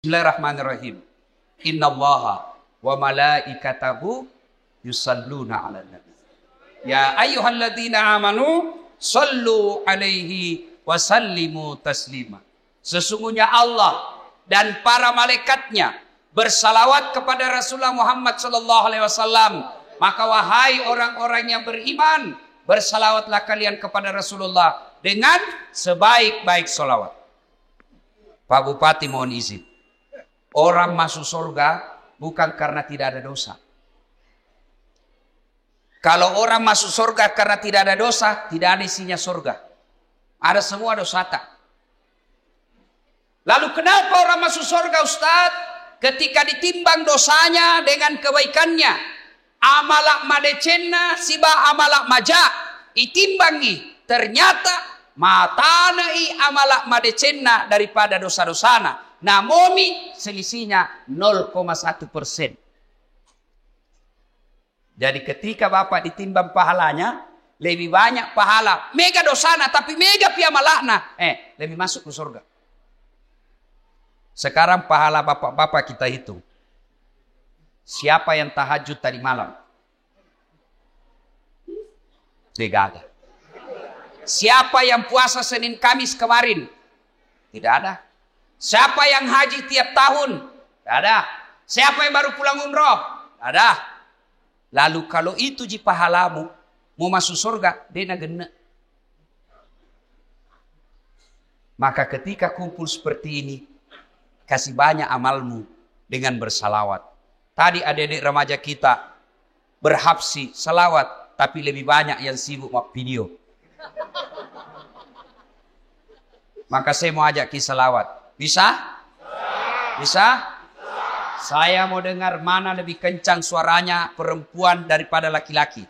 Bismillahirrahmanirrahim. Innallaha wa malaikatahu yusalluna 'alan nabi. Ya ayyuhalladzina amanu sallu 'alaihi wa sallimu taslima. Sesungguhnya Allah dan para malaikatnya bersalawat kepada Rasulullah Muhammad sallallahu alaihi wasallam. Maka wahai orang-orang yang beriman, bersalawatlah kalian kepada Rasulullah dengan sebaik-baik salawat. Pak Bupati mohon izin. Orang masuk surga bukan karena tidak ada dosa. Kalau orang masuk surga karena tidak ada dosa, tidak ada isinya surga. Ada semua dosa tak. Lalu kenapa orang masuk surga, Ustaz? Ketika ditimbang dosanya dengan kebaikannya. Amalak madecenna siba amalak maja. Itimbangi. Ternyata matanai amalak madecenna daripada dosa-dosana. Namomi selisihnya 0,1%. Jadi ketika Bapak ditimbang pahalanya, lebih banyak pahala. Mega dosana tapi mega piamalakna. Lebih masuk ke surga. Sekarang pahala Bapak-Bapak kita hitung. Siapa yang tahajud tadi malam? Tidak ada. Siapa yang puasa Senin Kamis kemarin? Tidak ada. Siapa yang haji tiap tahun? Tidak ada. Siapa yang baru pulang umroh? Tidak ada. Lalu kalau itu ji pahalamu, mau masuk surga, dena gena. Maka ketika kumpul seperti ini, kasih banyak amalmu dengan bersalawat. Tadi adik-adik remaja kita berhabsi salawat, tapi lebih banyak yang sibuk sama video. Maka saya mau ajak kisah salawat. Bisa? Bisa? Saya mau dengar mana lebih kencang suaranya perempuan daripada laki-laki.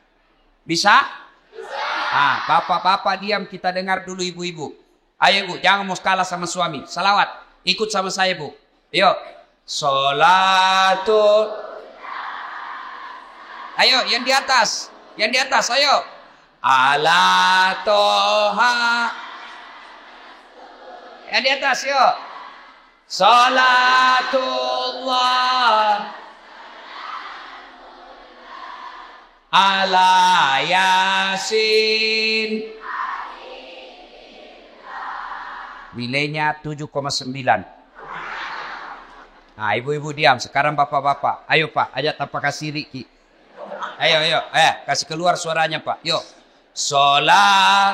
Bisa? Bisa. Bapak-bapak diam, kita dengar dulu ibu-ibu. Ayo ibu, jangan mau kalah sama suami. Salawat, ikut sama saya bu. Yuk. Sholatu. Ayo, yang di atas. Yang di atas, ayo. Ala toha. Yang di atas, yuk. Salatullah ala Yasin. Nilainya 7,9. Nah, ibu-ibu diam. Sekarang bapak-bapak. Ayo Pak, ajak tanpa kasih Riki. Ayo. Kasih keluar suaranya Pak. Yuk. Salamullah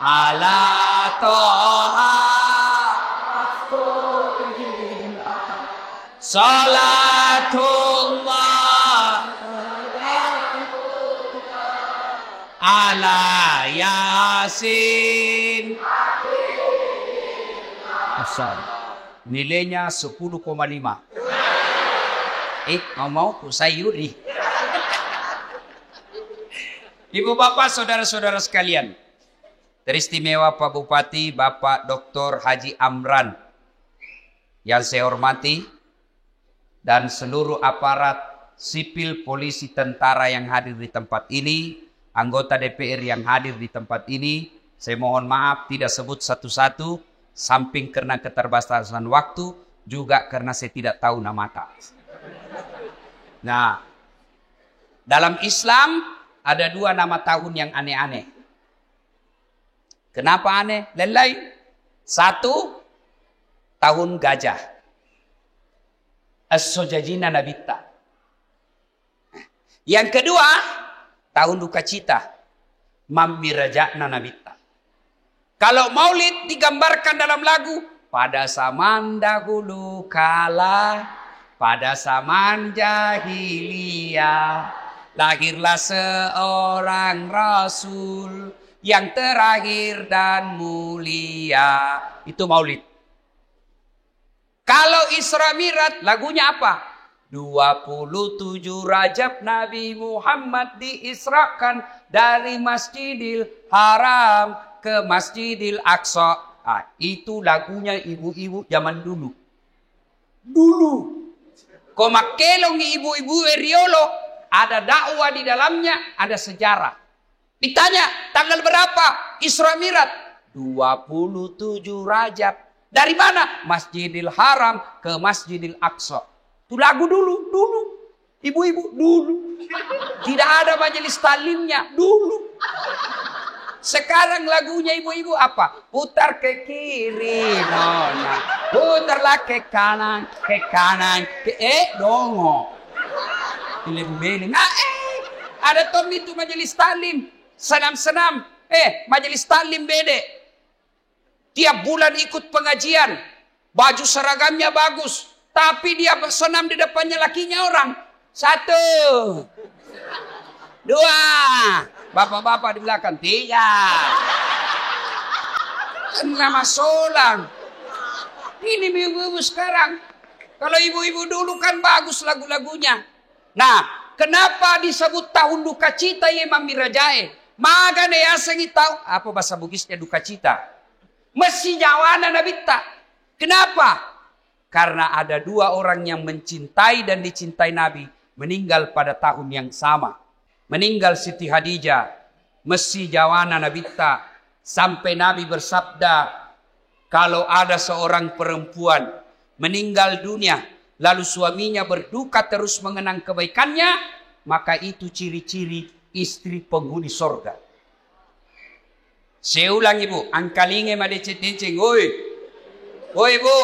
ala toha. Salatullah ala Yasin. Asal. Nilainya 10,5. Mau sayuri. Ibu bapak, saudara-saudara sekalian. Teristimewa Pak Bupati, Bapak Dr. Haji Amran. Yang saya hormati. Dan seluruh aparat sipil, polisi, tentara yang hadir di tempat ini. Anggota DPR yang hadir di tempat ini. Saya mohon maaf tidak sebut satu-satu. Samping karena keterbatasan waktu. Juga karena saya tidak tahu nama tak. Nah. Dalam Islam. Ada 2 nama tahun yang aneh-aneh. Kenapa aneh? Lain-lain. 1, tahun gajah. As-Sojajina Nabita. Yang kedua, tahun duka cita. Mamiraja'na Nabita. Kalau maulid digambarkan dalam lagu. Pada zaman dahulu kala, pada zaman jahiliyah. Lahirlah seorang Rasul yang terakhir dan mulia. Itu maulid. Kalau Isra Mi'raj lagunya apa? 27 Rajab Nabi Muhammad diisrakan dari Masjidil Haram ke Masjidil Aqsa. Itu lagunya ibu-ibu zaman dulu. Komakelong ibu-ibu Riolo. Ada dakwah di dalamnya, ada sejarah. Ditanya, tanggal berapa Isra Mi'raj? 27 Rajab. Dari mana? Masjidil Haram ke Masjidil Aqsa. Itu lagu dulu. Ibu-ibu dulu. Tidak ada majelis taklimnya dulu. Sekarang lagunya ibu-ibu apa? Putar ke kiri, nona. Putarlah ke kanan, dongo. Beling-beling. Ada tom itu majelis taklim. Senam-senam. Majelis taklim bede. Tiap bulan ikut pengajian. Baju seragamnya bagus. Tapi dia senam di depannya lakinya orang. 1, 2. Bapak-bapak di belakang. 3. Nama solang. Ini ibu-ibu sekarang. Kalau ibu-ibu dulu kan bagus lagu-lagunya. Nah, kenapa disebut tahun duka cita ya Imam Mirajae? Magane ya sengi tahu. Apa bahasa Bugisnya duka cita? Mesti jawana nabita. Kenapa? Karena ada 2 orang yang mencintai dan dicintai Nabi meninggal pada tahun yang sama. Meninggal Siti Khadijah. Mesti jawana nabita. Sampai Nabi bersabda, kalau ada seorang perempuan meninggal dunia, lalu suaminya berduka terus mengenang kebaikannya, maka itu ciri-ciri istri penghuni sorga. Saya ulang ibu, angkalinge madecet-deceng, oi ibu,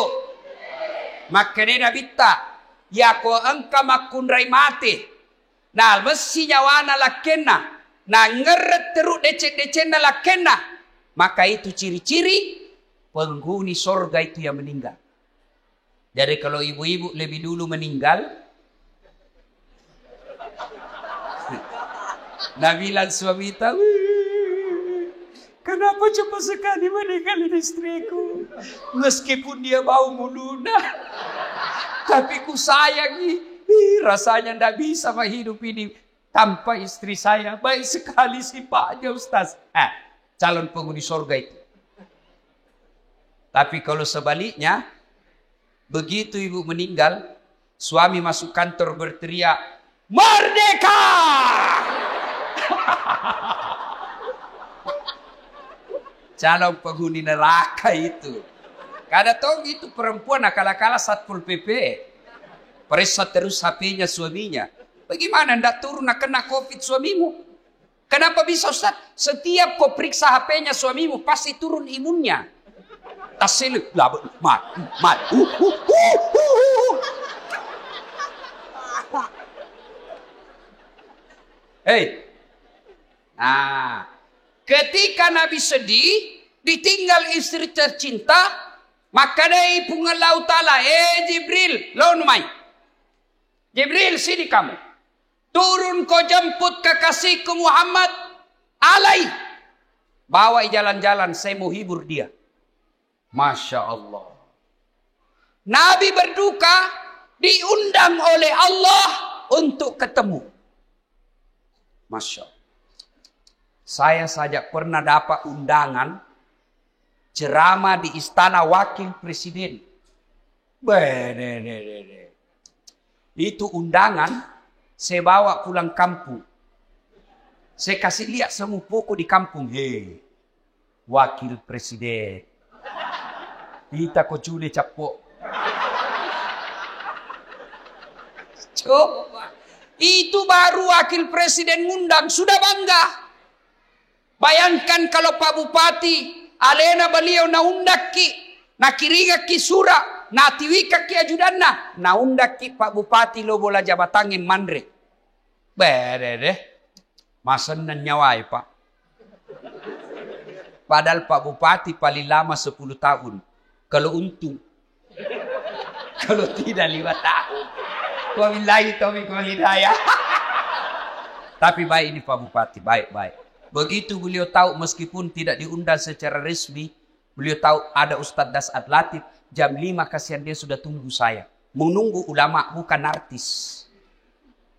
makanya nabita, ya ko angka makunrai mati, nah mesti nyawana lakena, nah ngeret teruk decet-decet na lakena, maka itu ciri-ciri penghuni sorga itu yang meninggal. Jadi kalau ibu-ibu lebih dulu meninggal, Nabilan suami tahu, kenapa cepat sekali meninggalin istriku? Meskipun dia bau muluna, tapi ku sayangi. Rasanya tidak bisa hidup ini tanpa istri saya. Baik sekali sifatnya Ustaz. Calon penghuni surga itu. Tapi kalau sebaliknya, begitu ibu meninggal, suami masuk kantor berteriak, "Merdeka!" Calon penghuni neraka itu. Kada tahu itu perempuan akal-akala Satpol PP. Periksa terus HP-nya suaminya. Bagaimana ndak turun nak kena COVID suamimu? Kenapa bisa Ustaz? Setiap kau periksa HP-nya suamimu pasti turun imunnya. Tasil mat. Hei. Nah, ketika Nabi sedih, ditinggal istri tercinta, maka dari pungalau ta'ala, Jibril, lawan mai. Jibril, sini kamu. Turun kau jemput kekasihku Muhammad, alai. Bawa jalan-jalan, saya mau hibur dia. Masya Allah. Nabi berduka, diundang oleh Allah untuk ketemu. Masya Allah. Saya saja pernah dapat undangan ceramah di istana wakil presiden. Itu undangan saya bawa pulang kampung. Saya kasih lihat semua pokok di kampung. Hei, wakil presiden. Kita kok cule capok. Coba. Itu baru wakil presiden ngundang. Sudah bangga. Bayangkan kalau Pak Bupati, alena beliau naundak ki, nakiriga ki sura, natiwika ki ajudanna, naundak ki Pak Bupati lo bola jabatangin mandre. Deh, masan nan nyawai Pak. Padahal Pak Bupati paling lama 10 tahun. Kalau untung. Kalau tidak 5 tahun. Wabillahi taufiq wal hidayah. Tapi baik ini Pak Bupati, baik. Begitu beliau tahu meskipun tidak diundang secara resmi, beliau tahu ada Ustadz Das'ad Latif, jam 5 kasihan dia sudah tunggu saya. Menunggu ulama bukan artis.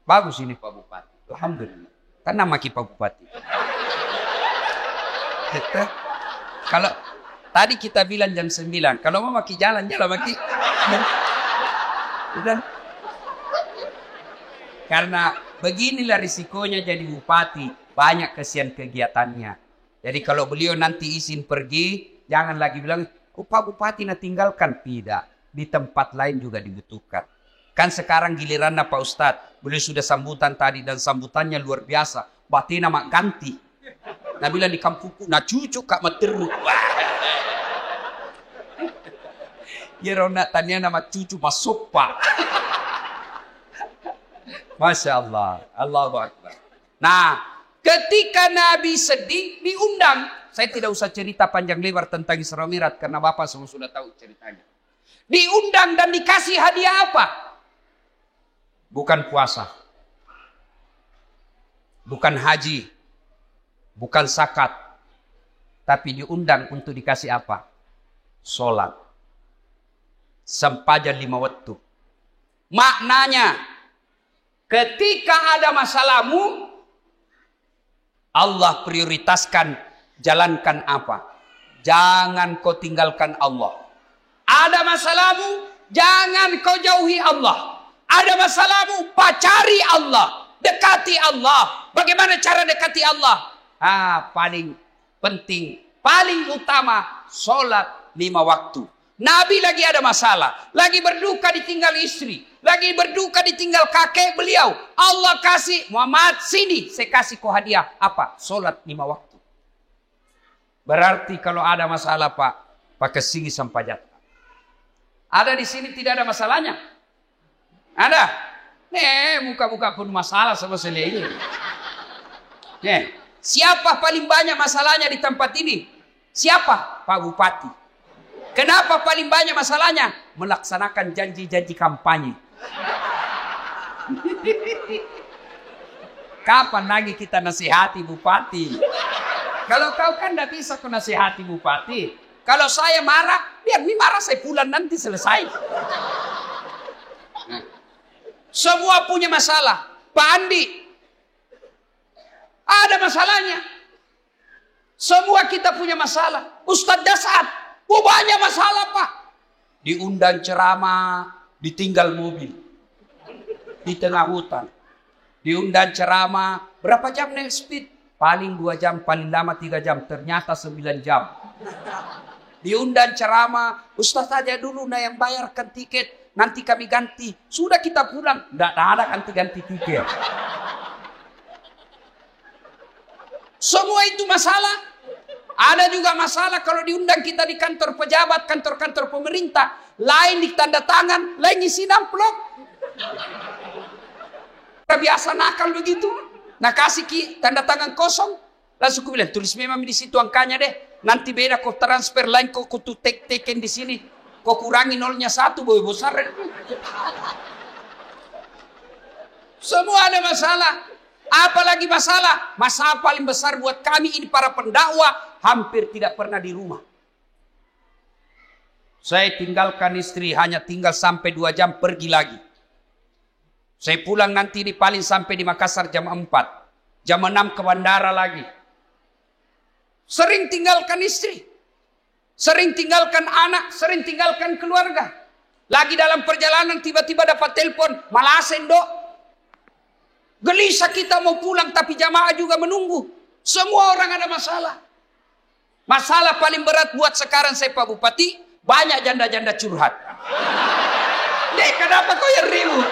Bagus ini Pak Bupati. Alhamdulillah. Kan nama Pak Bupati. Kalau tadi kita bilang jam 9, kalau mau maki jalan maki. Karena beginilah risikonya jadi bupati. Banyak kesian kegiatannya. Jadi kalau beliau nanti izin pergi, Jangan lagi bilang, oh Pak Bupati na tinggalkan. Tidak. Di tempat lain juga dibutuhkan. Kan sekarang giliran Pak Ustadz. Beliau sudah sambutan tadi dan sambutannya luar biasa. Batina mak ganti. Nah bilang di kampungku, nah cucu kak materu. Ya rona tanya nama cucu masuk Pak. Masya Allah. Allahu Akbar. Nah, ketika Nabi sedih, diundang. Saya tidak usah cerita panjang lebar tentang Isra Mi'raj karena Bapak semua sudah tahu ceritanya. Diundang dan dikasih hadiah apa? Bukan puasa. Bukan haji. Bukan zakat. Tapi diundang untuk dikasih apa? Sholat. Sempadan 5 waktu. Maknanya, ketika ada masalahmu, Allah prioritaskan jalankan apa? Jangan kau tinggalkan Allah. Ada masalahmu, jangan kau jauhi Allah. Ada masalahmu, pacari Allah. Dekati Allah. Bagaimana cara dekati Allah? Paling penting, paling utama, sholat 5 waktu. Nabi lagi ada masalah. Lagi berduka ditinggal istri. Lagi berduka ditinggal kakek beliau. Allah kasih, Muhammad sini. Saya kasih kau hadiah. Apa? Sholat 5 waktu. Berarti kalau ada masalah Pak, pakai sini sampajat. Ada di sini tidak ada masalahnya? Ada? Muka-muka pun masalah sama saya ini. Siapa paling banyak masalahnya di tempat ini? Siapa? Pak Bupati. Kenapa paling banyak masalahnya? Melaksanakan janji-janji kampanye. Kapan lagi kita nasihati Bupati? Kalau kau kan tidak bisa kau nasihati Bupati. Kalau saya marah, biar ini marah saya pulang nanti selesai. Semua punya masalah. Pak Andi, ada masalahnya. Semua kita punya masalah. Ustadz Dasar, banyak masalah Pak. Diundang ceramah, ditinggal mobil. Di tengah hutan. Diundang ceramah, berapa jam naik speed? Paling 2 jam, paling lama 3 jam. Ternyata 9 jam. Diundang ceramah, Ustadz aja dulu yang bayarkan tiket. Nanti kami ganti. Sudah kita pulang. Tidak ada ganti-ganti tiket. Semua itu masalah. Ada juga masalah kalau diundang kita di kantor pejabat, kantor-kantor pemerintah. Lain di tanda tangan, lain isi amplop. Biasa nakal begitu. Nah kasih tanda tangan kosong. Langsung aku bilang, tulis memang di situ angkanya deh. Nanti beda kau transfer lain, kau tuh teken di sini. Kau kurangi 0-1, boleh besar. Semua ada masalah. Apalagi masalah? Masalah paling besar buat kami ini para pendakwah, hampir tidak pernah di rumah. Saya tinggalkan istri, hanya tinggal sampai 2 jam, pergi lagi. Saya pulang nanti di paling sampai di Makassar jam 4. Jam 6 ke bandara lagi. Sering tinggalkan istri. Sering tinggalkan anak, sering tinggalkan keluarga. Lagi dalam perjalanan tiba-tiba dapat telepon, Malasen dok. Gelisah kita mau pulang tapi jamaah juga menunggu. Semua orang ada masalah. Masalah paling berat buat sekarang saya Pak Bupati, banyak janda-janda curhat. Kenapa kau yang ribut?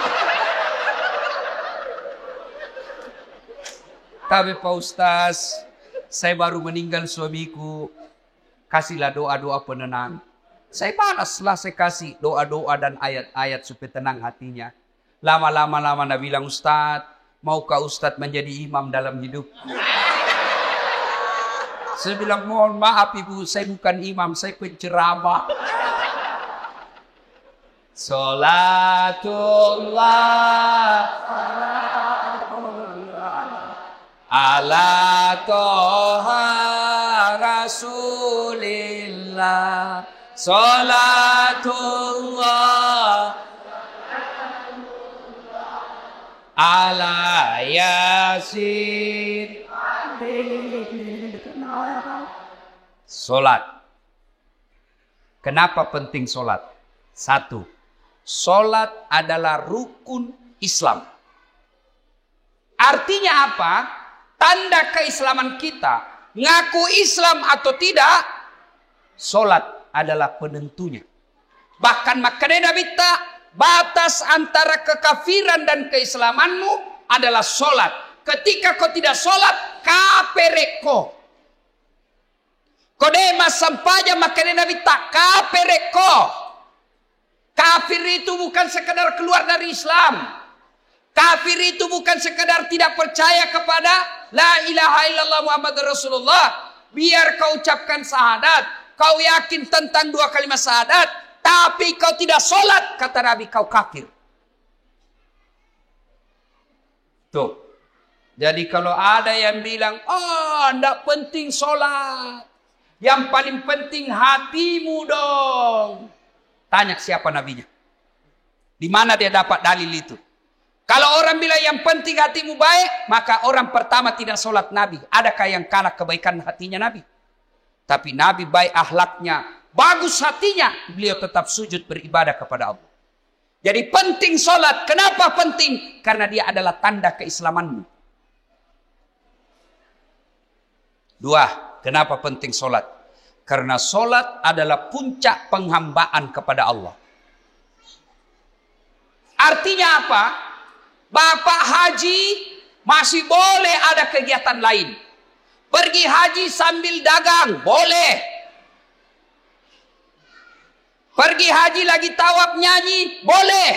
Tapi Pak Ustaz, saya baru meninggal suamiku. Kasihlah doa-doa penenang. Saya balaslah, saya kasih doa-doa dan ayat-ayat supaya tenang hatinya. Lama-lama Nabi bilang, Ustaz, maukah Ustaz menjadi imam dalam hidup? Saya bilang, mohon maaf ibu, saya bukan imam, saya penceramah. Salatullah ala toha rasulillah. Salatullah ala yasin. Solat. Kenapa penting solat? 1. Solat adalah rukun Islam. Artinya apa? Tanda keislaman kita. Ngaku Islam atau tidak, solat adalah penentunya. Bahkan makanya Nabi tak batas antara kekafiran dan keislamanmu adalah solat. Ketika kau tidak solat, kapereko. Kodema sampaja makanya Nabi tak kapereko. Kafir itu bukan sekedar keluar dari Islam. Kafir itu bukan sekedar tidak percaya kepada la ilaha illallah Muhammad Rasulullah. Biar kau ucapkan syahadat, kau yakin tentang dua kalimat syahadat, tapi kau tidak solat, kata Nabi, kau kafir. Tuh. Jadi kalau ada yang bilang, tidak penting solat. Yang paling penting hatimu dong. Tanya siapa nabinya. Di mana dia dapat dalil itu? Kalau orang bilang yang penting hatimu baik, maka orang pertama tidak solat Nabi. Adakah yang kalah kebaikan hatinya Nabi? Tapi Nabi baik akhlaknya, bagus hatinya, beliau tetap sujud beribadah kepada Allah. Jadi penting solat. Kenapa penting? Karena dia adalah tanda keislamanmu. Dua, kenapa penting solat? Karena solat adalah puncak penghambaan kepada Allah. Artinya apa? Bapak haji masih boleh ada kegiatan lain. Pergi haji sambil dagang, boleh. Pergi haji lagi tawaf nyanyi, boleh.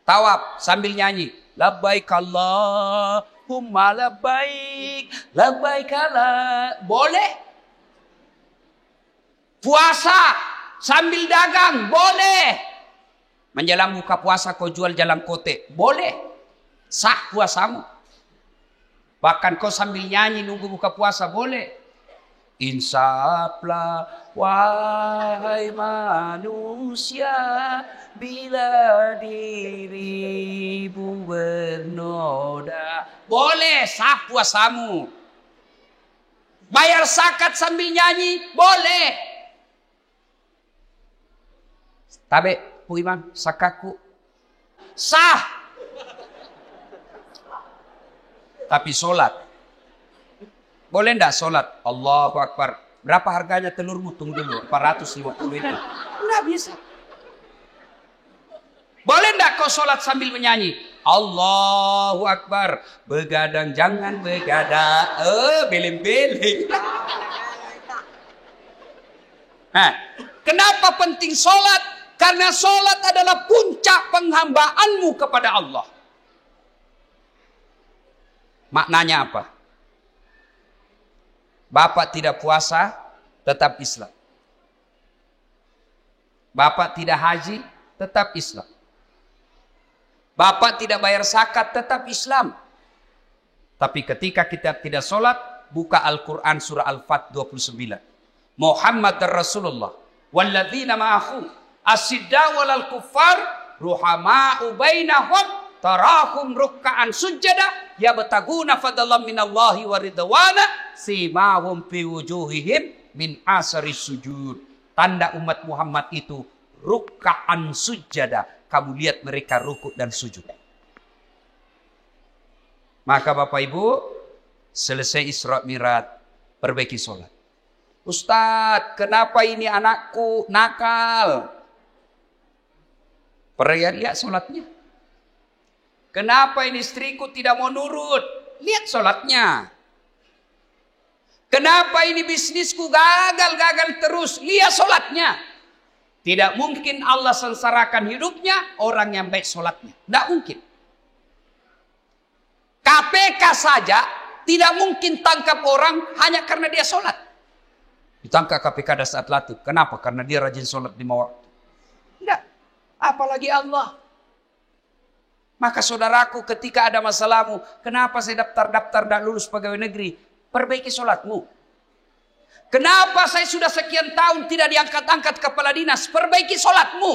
Tawaf sambil nyanyi. Labbaik Allahumma labbaik, labbaik Allah. Boleh. Puasa sambil dagang, boleh. Menjelang buka puasa kau jual jalan kote, boleh. Sah puasamu. Bahkan kau sambil nyanyi nunggu buka puasa, boleh. Insaflah wahai manusia, bila dirimu bernoda. Boleh, sah puasamu. Bayar zakat sambil nyanyi, boleh. Tabe, Bu Imam, sakaku. Sah. Tapi solat. Boleh enggak solat? Allahu Akbar. Berapa harganya telurmu? Tunggu dulu. 450 itu. Enggak bisa. Boleh enggak kau solat sambil menyanyi? Allahu Akbar. Begadang jangan begadang. Beling-beling. Nah, kenapa penting solat? Karena solat adalah puncak penghambaanmu kepada Allah. Maknanya apa? Bapak tidak puasa, tetap Islam. Bapak tidak haji, tetap Islam. Bapak tidak bayar zakat, tetap Islam. Tapi ketika kita tidak solat, buka Al-Quran surah Al-Fat 29. Muhammad Rasulullah. Walladzina ma'ahu. Asidda walal kuffar ruhama'u bainahum tarahum rukka'an sujada yabtaguna fadlan minallahi wa ridwana simahum fi wujuhihim min asari sujud. Tanda umat Muhammad itu rukka'an sujada. Kamu lihat mereka rukuk dan sujud. Maka Bapak Ibu, selesai Isra Mi'raj, perbaiki sholat. Ustadz, kenapa ini anakku nakal? Lihat sholatnya. Kenapa ini istriku tidak mau nurut? Lihat sholatnya. Kenapa ini bisnisku gagal terus? Lihat sholatnya. Tidak mungkin Allah sengsarakan hidupnya orang yang baik sholatnya. Tidak mungkin. KPK saja tidak mungkin tangkap orang hanya karena dia sholat. Ditangkap KPK pada saat latih. Kenapa? Karena dia rajin sholat di waktu. Tidak. Apalagi Allah. Maka saudaraku, ketika ada masalahmu, kenapa saya daftar dan lulus pegawai negeri? Perbaiki sholatmu. Kenapa saya sudah sekian tahun tidak diangkat-angkat kepala dinas? Perbaiki sholatmu.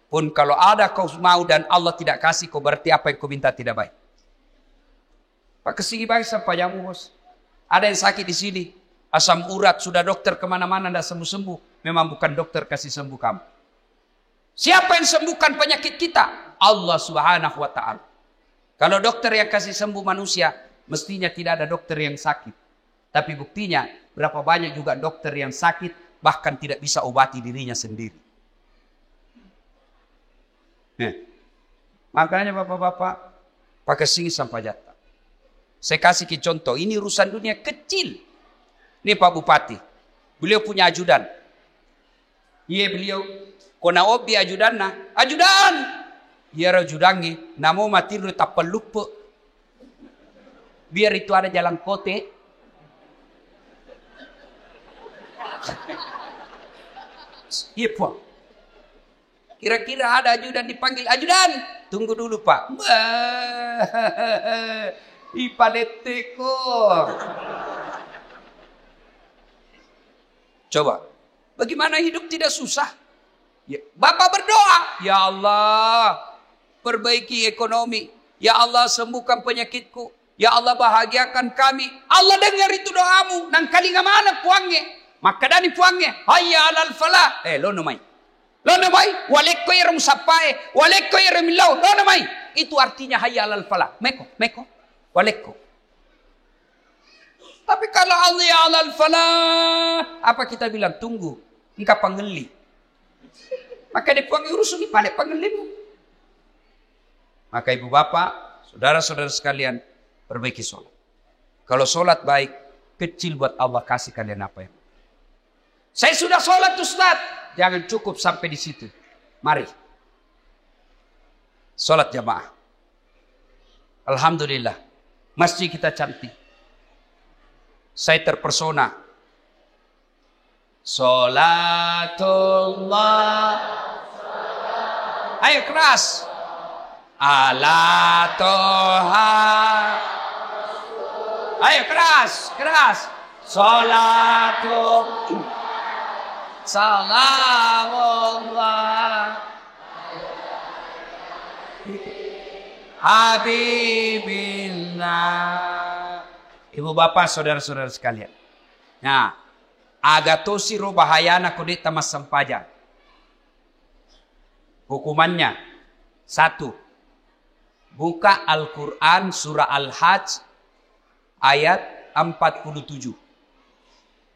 Pun kalau ada kau mau dan Allah tidak kasih, kau berarti apa yang kau minta tidak baik. Pak kesini baik sampai jamu bos. Ada yang sakit di sini. Asam urat, sudah dokter kemana-mana tidak sembuh-sembuh. Memang bukan dokter kasih sembuh kamu. Siapa yang sembuhkan penyakit kita? Allah Subhanahu wa ta'ala. Kalau dokter yang kasih sembuh manusia, mestinya tidak ada dokter yang sakit. Tapi buktinya, berapa banyak juga dokter yang sakit bahkan tidak bisa obati dirinya sendiri. Makanya bapak-bapak pakai sini sampai jatah. Saya kasih ke contoh, ini urusan dunia kecil. Ini Pak Bupati, beliau punya ajudan. Iya beliau, kona obi ajudan na, ajudan. Iya ajudannya, namo mati lu tak pelupa. Biar itu ada jalan kote. Iya Pak. Kira-kira ada ajudan dipanggil, ajudan. Tunggu dulu Pak. Ipaleteko. Coba, bagaimana hidup tidak susah? Ya, Bapak berdoa, ya Allah, perbaiki ekonomi. Ya Allah, sembuhkan penyakitku. Ya Allah, bahagiakan kami. Allah dengar itu doamu. Nang kali mana puangnya? Maka dani puangnya. Hayya alal falah. Lo namai. Lo namai. Walekko irum sapai. Walekko irum ilau. Lo namai. Itu artinya hayya alal falah. Meko. Walekko. Tapi kalau Allah ya alal falah, apa kita bilang? Tunggu, engkau pangeli. Maka dia puang urus ini pada pangelimu. Maka ibu bapak, saudara-saudara sekalian, perbaiki sholat. Kalau sholat baik, kecil buat Allah kasih kalian apa yang. Saya sudah sholat Ustaz, jangan cukup sampai di situ. Mari, sholat jamaah. Alhamdulillah, masjid kita cantik. Saya terpersona. Salatullah. Ayo keras. Ala toha. Ayo keras. Salatullah. Salamullah. Habibillah. Ibu bapak, saudara-saudara sekalian. Nah, agatosi ro bahayana kodeta mas sampaja. Hukumannya, 1. Buka Al-Quran surah Al-Hajj ayat 47.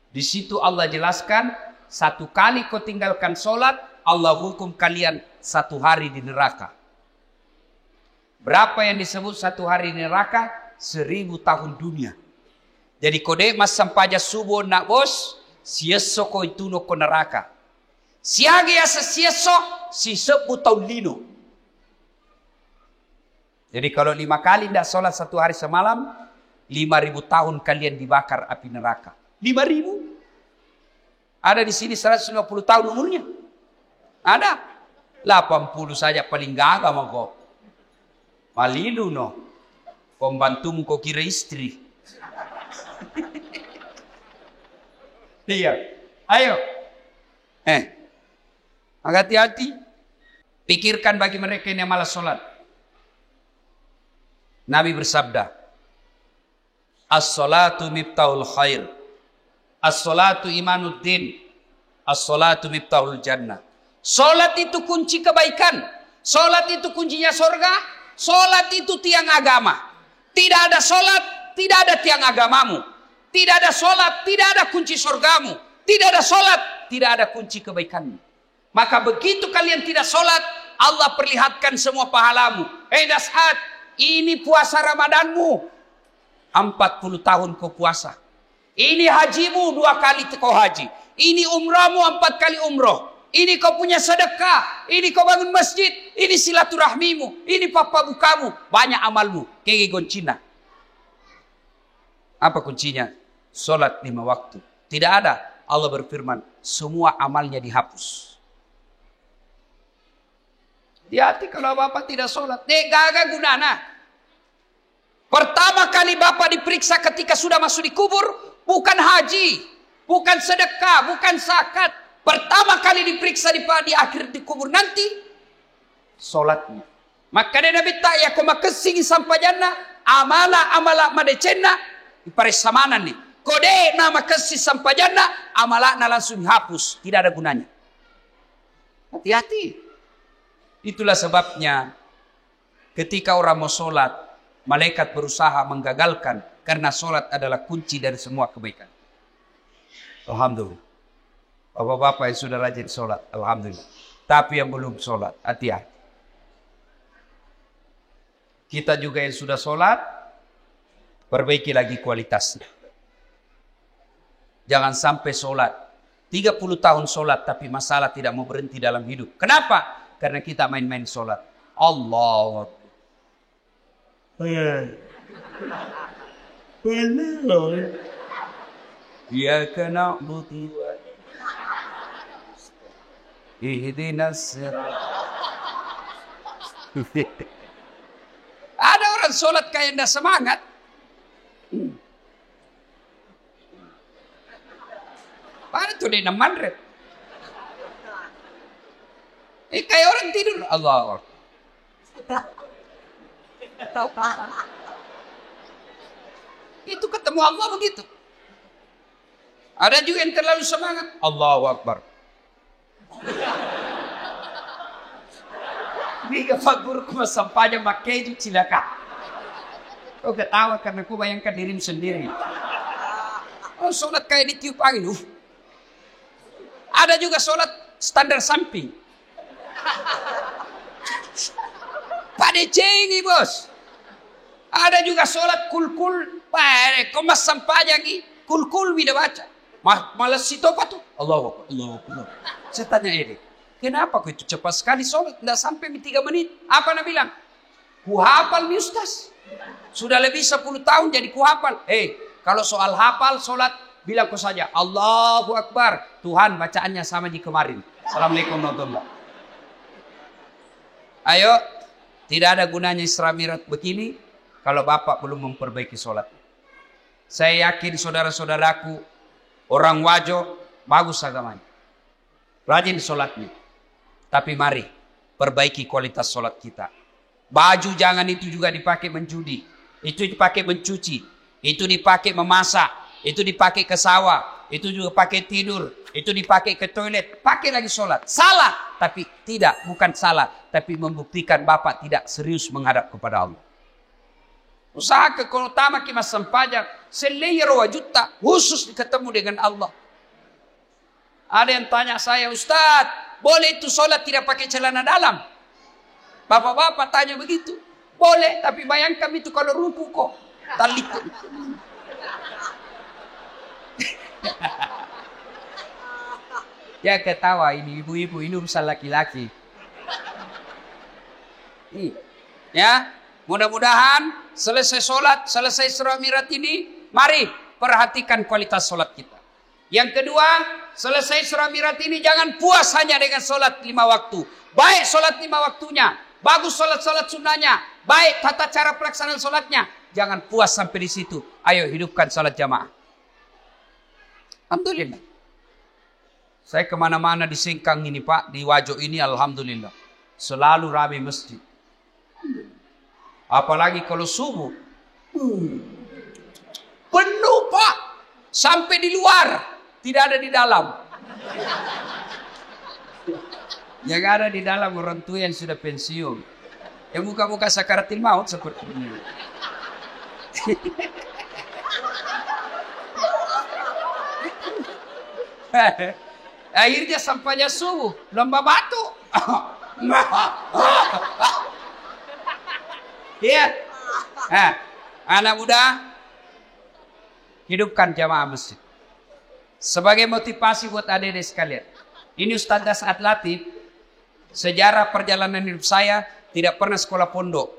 Di situ Allah jelaskan, 1 kali kau tinggalkan sholat, Allah hukum kalian 1 hari di neraka. Berapa yang disebut 1 hari di neraka? 1000 tahun dunia. Jadi kode mas sampaja subuh nak bos, sieso ko itu no ko neraka. Siagi asa sieso, si 10 tahun lino. Jadi kalau 5 kali tidak sholat 1 hari semalam, 5000 tahun kalian dibakar api neraka. 5000? Ada di sini 150 tahun umurnya. Ada. 80 saja paling gagah mau kok. Malilu no. Pembantumu kau kira istri. Iya. Ayo. Hati-hati. Pikirkan bagi mereka yang malas sholat. Nabi bersabda, as-salatu miftahul khair. As-salatu imanuddin. As-salatu miftahul jannah. Sholat itu kunci kebaikan. Sholat itu kuncinya surga. Sholat itu tiang agama. Tidak ada sholat, tidak ada tiang agamamu. Tidak ada sholat, tidak ada kunci surgamu. Tidak ada sholat, tidak ada kunci kebaikanmu. Maka begitu kalian tidak sholat, Allah perlihatkan semua pahalamu. Dashat, ini puasa Ramadanmu. 40 tahun kau puasa. Ini hajimu 2 kali kau haji. Ini umrahmu 4 kali umroh. Ini kau punya sedekah. Ini kau bangun masjid. Ini silaturahmimu. Ini papa bukamu. Banyak amalmu. Kege goncina. Apa kuncinya? Sholat 5 waktu. Tidak ada. Allah berfirman. Semua amalnya dihapus. Hati-hati kalau bapak tidak sholat. Gagal gunana. Pertama kali bapak diperiksa ketika sudah masuk di kubur. Bukan haji. Bukan sedekah. Bukan zakat. Pertama kali diperiksa di akhir di kubur nanti sholatnya. Maka dia Nabi tak ya koma kesing sampai jannah amala madecena iparesamanan nih. Kode nama kesing sampai jannah amala langsung dihapus, tidak ada gunanya. Hati-hati. Itulah sebabnya ketika orang mau sholat, malaikat berusaha menggagalkan karena sholat adalah kunci dari semua kebaikan. Alhamdulillah. Bapak-bapak yang sudah rajin sholat, alhamdulillah. Tapi yang belum sholat, hati-hati. Kita juga yang sudah sholat, perbaiki lagi kualitasnya. Jangan sampai sholat 30 tahun sholat tapi masalah tidak mau berhenti dalam hidup. Kenapa? Karena kita main-main sholat. Allah. Ya kena buti. Ihdinas sirat. Ada orang sholat kayak tidak semangat. Mana tuh dia mandret? Kayak orang tidur. Allah. Itu ketemu Allah begitu. Ada juga yang terlalu semangat. Allahu Akbar. Biga fagurku sampahnya makeju cilaka. Kau ketawa karena kau bayangkan dirimu sendiri. Oh, sholat kayak ditiup angin. Ada juga sholat standar samping. Pada cengi bos. Ada juga sholat kul-kul. Komas sampahnya lagi. Kul-kul tidak baca. Malas situ apa tuh? Allah. Saya tanya ini. Kenapa kau itu cepat sekali sholat? Tidak sampai 3 menit. Apa nak bilang? Ku hafal mi ustaz. Sudah lebih 10 tahun jadi ku hafal. Kalau soal hafal sholat, bilang kau saja. Allahu Akbar. Tuhan bacaannya sama di kemarin. Assalamualaikum warahmatullahi wabarakatuh. Ayo. Tidak ada gunanya Isra Mi'raj begini. Kalau bapak belum memperbaiki sholat. Saya yakin saudara-saudaraku. Orang wajo. Bagus agamanya. Rajin sholatnya. Tapi mari perbaiki kualitas sholat kita. Baju jangan itu juga dipakai menjudi. Itu dipakai mencuci. Itu dipakai memasak. Itu dipakai ke sawah. Itu juga pakai tidur. Itu dipakai ke toilet. Pakai lagi sholat. Salah. Tapi tidak. Bukan salah. Tapi membuktikan Bapak tidak serius menghadap kepada Allah. Usaha utama kita sampajak. Selayar wajuta. Khusus ketemu dengan Allah. Ada yang tanya saya, Ustadz. Boleh itu sholat tidak pakai celana dalam? Bapak-bapak tanya begitu. Boleh, tapi bayangkan itu kalau ruku kok. Tali. Ya ketawa ini ibu-ibu, ini urusan laki-laki. Ya, mudah-mudahan selesai sholat, selesai Isra Mi'raj ini, mari perhatikan kualitas sholat kita. Yang kedua, selesai Isra Mi'raj ini jangan puas hanya dengan sholat 5 waktu. Baik sholat 5 waktunya. Bagus sholat-sholat sunnahnya. Baik tata cara pelaksanaan sholatnya. Jangan puas sampai di situ. Ayo hidupkan sholat jamaah. Alhamdulillah. Saya kemana-mana di Singkang ini Pak. Di Wajo ini Alhamdulillah. Selalu ramai masjid. Apalagi kalau subuh. Penuh Pak. Sampai di luar. Tidak ada di dalam. Yang ada di dalam orang tua yang sudah pensiun. Yang muka-muka sakaratil maut seperti ini. Akhirnya sampainya subuh. Lomba batu. Iya. Anak muda. Hidupkan jamaah masjid. Sebagai motivasi buat adik-adik sekalian. Ini Ustaz Dasat Latif. Sejarah perjalanan hidup saya. Tidak pernah sekolah pondok.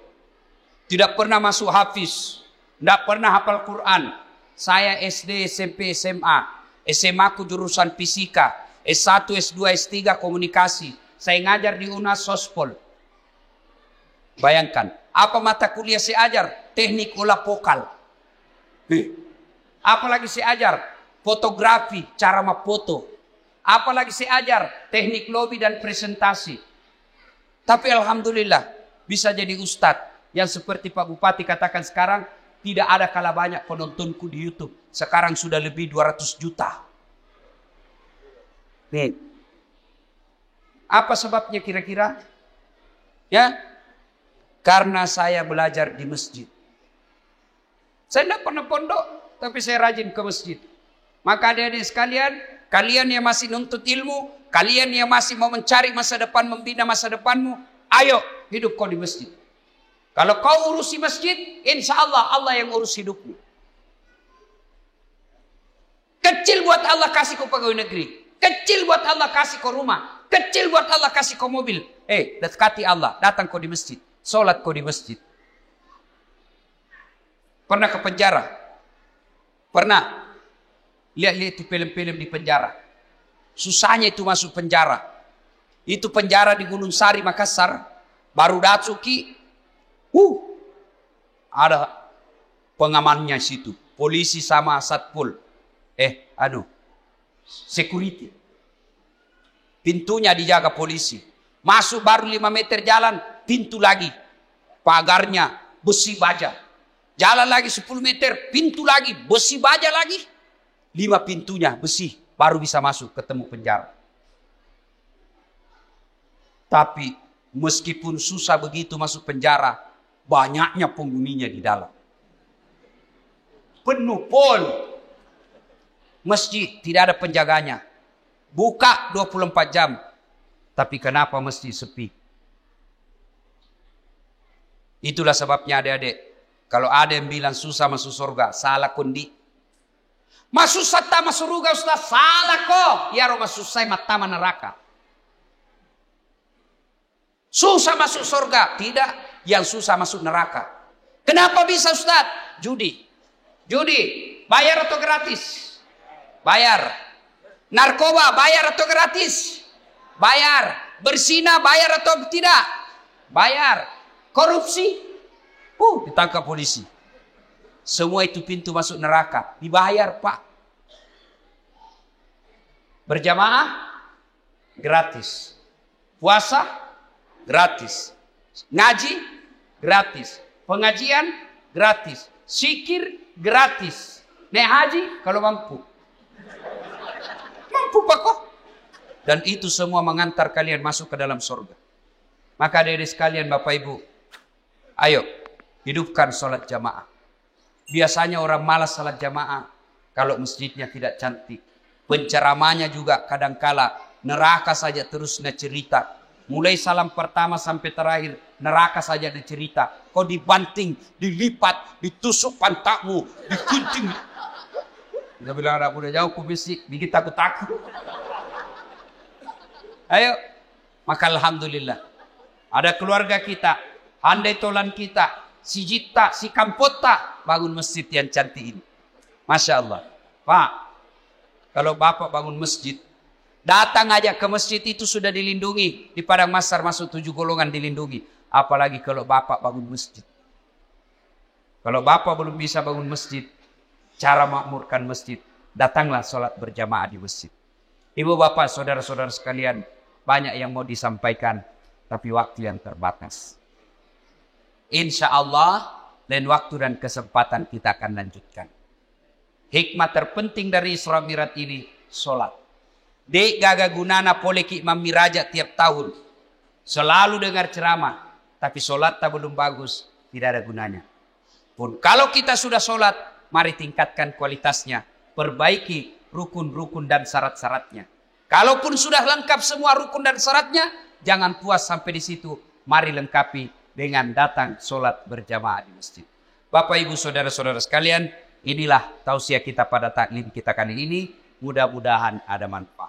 Tidak pernah masuk hafiz. Tidak pernah hafal Quran. Saya SD, SMP, SMA. SMA ku jurusan fisika. S1, S2, S3 komunikasi. Saya ngajar di UNAS Sospol. Bayangkan. Apa mata kuliah saya ajar? Teknik olah vokal. Apalagi saya ajar? Fotografi, cara memfoto. Apalagi saya ajar teknik lobby dan presentasi. Tapi alhamdulillah bisa jadi ustadz yang seperti Pak Bupati katakan sekarang tidak ada kalah banyak penontonku di YouTube. Sekarang sudah lebih 200 juta. Nih. Apa sebabnya kira-kira? Ya, karena saya belajar di masjid. Saya tidak pernah pondok, tapi saya rajin ke masjid. Maka adik-adik sekalian, kalian yang masih nuntut ilmu, kalian yang masih mau mencari masa depan, membina masa depanmu, ayo hidup kau di masjid. Kalau kau urusi masjid, insya Allah Allah yang urus hidupmu. Kecil buat Allah kasih kau pegawai negeri, kecil buat Allah kasih kau rumah, kecil buat Allah kasih kau mobil. Dekati Allah, datang kau di masjid, sholat kau di masjid. Pernah ke penjara? Pernah? Lihat-lihat itu film-film di penjara. Susahnya itu masuk penjara. Itu penjara di Gunung Sari, Makassar. Baru Datsuki. Ada pengamannya situ. Polisi sama satpol. Security. Pintunya dijaga polisi. Masuk baru 5 meter jalan. Pintu lagi. Pagarnya besi baja. Jalan lagi 10 meter, pintu lagi, besi baja lagi. 5 pintunya besi, baru bisa masuk ketemu penjara. Tapi meskipun susah begitu masuk penjara, banyaknya penghuninya di dalam. Penuh pol. Masjid tidak ada penjaganya. Buka 24 jam. Tapi kenapa masjid sepi? Itulah sebabnya adik-adik. Kalau ada yang bilang susah masuk surga, salah kondi. Masuk sata masuk surga Ustaz, salah kok. Ya roh masuk saya mata neraka. Susah masuk surga, tidak. Yang susah masuk neraka. Kenapa bisa Ustaz? Judi. Bayar atau gratis? Bayar. Narkoba, bayar atau gratis? Bayar. Berzina, bayar atau tidak? Bayar. Korupsi? Ditangkap polisi. Semua itu pintu masuk neraka. Dibayar, Pak. Berjamaah? Gratis. Puasa? Gratis. Ngaji? Gratis. Pengajian? Gratis. Zikir? Gratis. Naik haji? Kalau mampu. Mampu, Pak, kok. Dan itu semua mengantar kalian masuk ke dalam surga. Maka adik-adik sekalian, Bapak Ibu, ayo hidupkan sholat jamaah. Biasanya orang malas sholat jamaah kalau masjidnya tidak cantik. Penceramahnya juga kadangkala neraka saja terus cerita. Mulai salam pertama sampai terakhir neraka saja cerita. Kau dibanting, dilipat, ditusuk pantatmu, dikunting. Dia bilang anak udah jauh kubisik, bikin takut-takut. Ayo, maka alhamdulillah ada keluarga kita, handai tolan kita, si Jita, si Kampota bangun masjid yang cantik ini. Masya Allah. Pak, kalau Bapak bangun masjid, datang aja ke masjid itu sudah dilindungi. Di Padang Masar masuk 7 golongan dilindungi. Apalagi kalau Bapak bangun masjid. Kalau Bapak belum bisa bangun masjid, cara makmurkan masjid, datanglah sholat berjamaah di masjid. Ibu bapak, saudara-saudara sekalian, banyak yang mau disampaikan, tapi waktu yang terbatas. Insya Allah, lain waktu dan kesempatan kita akan lanjutkan. Hikmah terpenting dari Isra Mi'raj ini, sholat. Dek gaga gunana poleki Imam Miraja tiap tahun. Selalu dengar ceramah, tapi sholat tak belum bagus, tidak ada gunanya. Pun kalau kita sudah sholat, mari tingkatkan kualitasnya, perbaiki rukun-rukun dan syarat-syaratnya. Kalaupun sudah lengkap semua rukun dan syaratnya, jangan puas sampai di situ. Mari lengkapi dengan datang sholat berjamaah di masjid. Bapak, Ibu, saudara-saudara sekalian, inilah tausiah kita pada taklim kita kali ini. Mudah-mudahan ada manfaat.